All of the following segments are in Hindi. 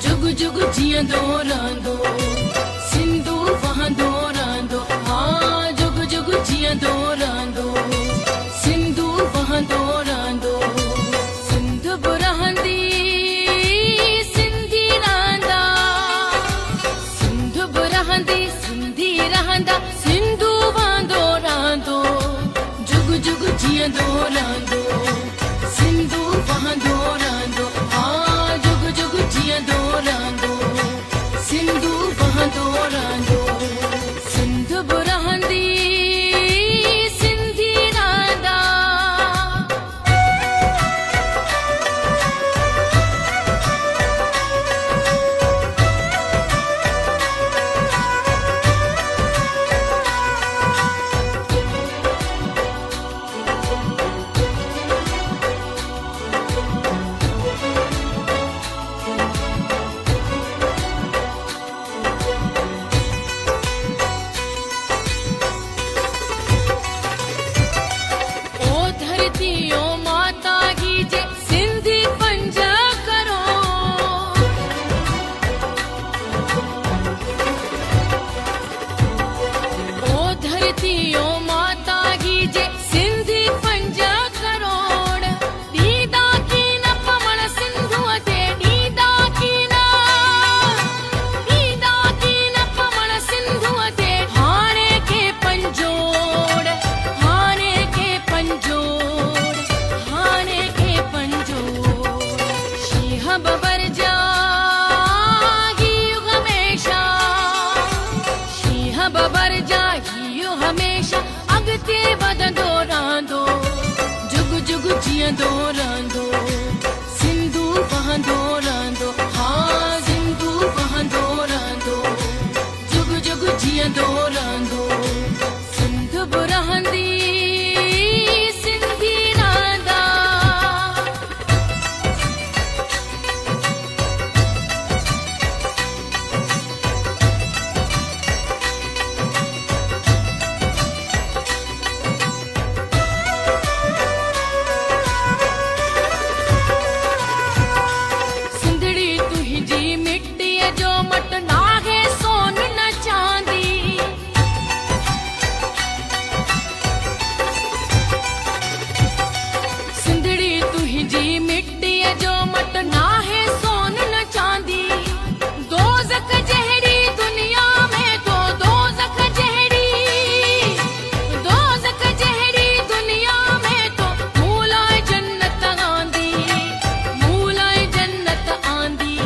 जुग जुग जीअंदो रहंदो सिंधू वहंदो रहंदो हाँ जुग जुग जीअंदो रहंदो सिंधू वहंदो रहंदो सिंध बि रहंदी सिंधी रहंदा सिंध बि रहंदी सिंधी रहंदा सिंधू वहंदो रहंदो जुग जुग जीअंदो रहंदो सिंधू वहंदो रहंदो हाँ जुग जुग जीअंदो रहंदो सिंधू वहंदो रहंदो सिंध बि रहंदी सिंधी रहंदा ओ माता की जे सिंधी पंज करो ओ धरती ओ माता की जे सिंधी पंज करोड़ दीदा की न पवण सिंधु ते दीदा की न पवण सिंधु ते हाणे के पंजोड़ हाणे के पंजोड़ हाणे के पंजोड़ शींह बबर जागी युग हमेशा शींह बबर जागी युग हमेशा अॻिते वधंदो रहंदो जुग जुग जीअंदो रहंदो सिंधू वहंदो रहंदो हाँ सिंधू वहंदो रहंदो जुग जुग जीअंदो रहंदो सिंध बि रहंदी सिंधी रहंदा सिंधड़ी तुंहिंजी मिट्टीअ जो मट नाहे सोन न चांदी सिंधड़ी तुंहिंजी मिट्टीअ जो मट नाहे सोन न चांदी दोज़ख जहिड़ी दुनिया में तो दोज़ख जहिड़ी दुनिया में तो मूलाए जन्नत आंदी मूलाए जन्नत आंदी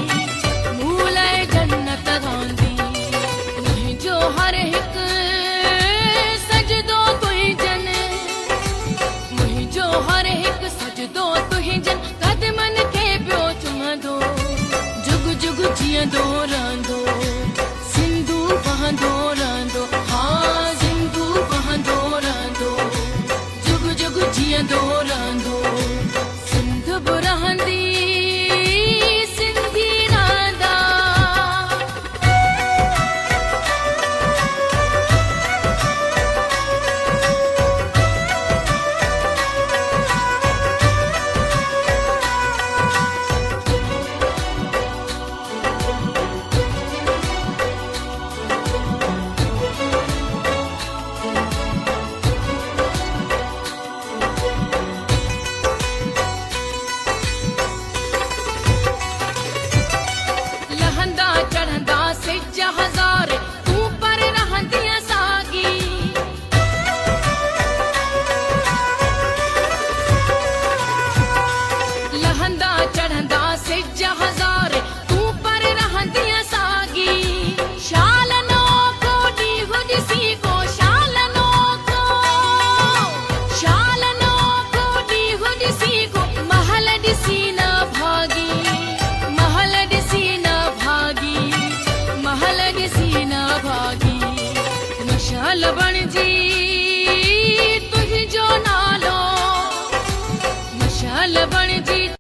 मूलाए जन्नत आंदी मुंहिंजो हर हिकु सजदो तुंहिंजन मुंहिंजो हर हिकु सजदो तुंहिंजन कदमनि खे पियो चुमंदो जुग जुग जीअंदो